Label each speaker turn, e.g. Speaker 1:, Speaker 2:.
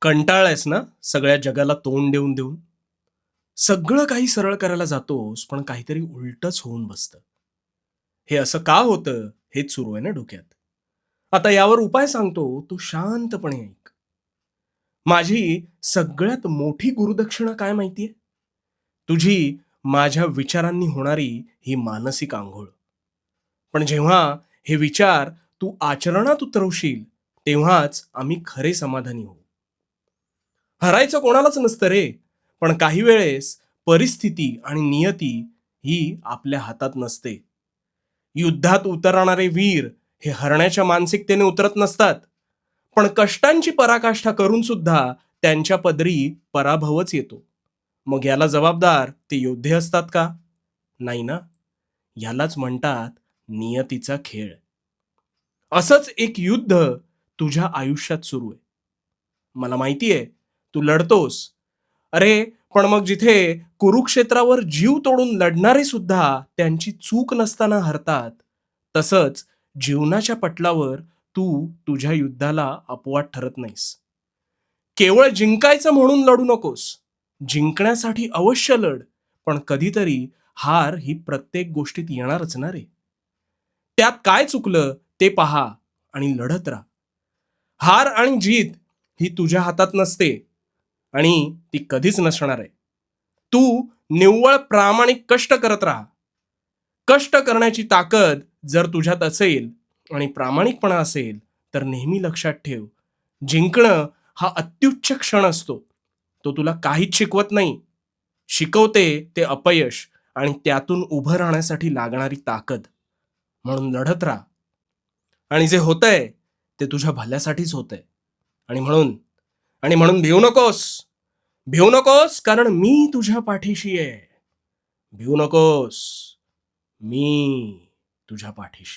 Speaker 1: कंटाळलायस ना सगळ्या जगाला तोंड देऊन देऊन? सगळं काही सरळ करायला जातोस, पण काहीतरी उलटंच होऊन बसतं. हे असं का होतं? हेच सुरू आहे ना डोक्यात. आता यावर उपाय सांगतो, तू शांतपणे ऐक. माझी सगळ्यात मोठी गुरुदक्षिणा काय माहितीये? तुझी माझ्या विचारांनी होणारी ही मानसिक अंघोळ. पण जेव्हा हे विचार तू आचरणात उतरवशील, तेव्हाच आम्ही खरे समाधानी होऊ. हरायचं कोणालाच नसतं रे. पण काही वेळेस परिस्थिती आणि नियती ही आपल्या हातात नसते. युद्धात उतरणारे वीर हे हरण्याच्या मानसिकतेने उतरत नसतात. पण कष्टांची पराकाष्ठा करून सुद्धा त्यांच्या पदरी पराभवच येतो. मग याला जबाबदार ते योद्धे असतात का? नाही ना. यालाच म्हणतात नियतीचा खेळ. असंच एक युद्ध तुझ्या आयुष्यात सुरू आहे. मला माहितीये तू लढतोस. अरे, पण मग जिथे कुरुक्षेत्रावर जीव तोडून लढणारे सुद्धा त्यांची चूक नसताना हरतात, तसंच जीवनाच्या पटलावर तू तुझ्या युद्धाला अपवाद ठरत नाहीस. केवळ जिंकायचं म्हणून लढू नकोस. जिंकण्यासाठी अवश्य लढ, पण कधीतरी हार ही प्रत्येक गोष्टीत येणारच ना रे. त्यात काय चुकलं ते पहा आणि लढत राहा. हार आणि जीत ही तुझ्या हातात नसते आणि ती कधीच नसणार आहे. तू निव्वळ प्रामाणिक कष्ट करत राहा. कष्ट करण्याची ताकद जर तुझ्यात असेल आणि प्रामाणिकपणा असेल, तर नेहमी लक्षात ठेव, जिंकणं हा अत्युच्च क्षण असतो. तो तुला काहीच शिकवत नाही. शिकवते ते अपयश आणि त्यातून उभं राहण्यासाठी लागणारी ताकद. म्हणून लढत राहा. आणि जे होतंय ते तुझ्या भल्यासाठीच होतंय. आणि म्हणून आणि म्हणून भिवू नकोस. भिवू नकोस, कारण मी तुझ्या पाठीशी आहे. भिवू नकोस. मी तुझ्या पाठीशी.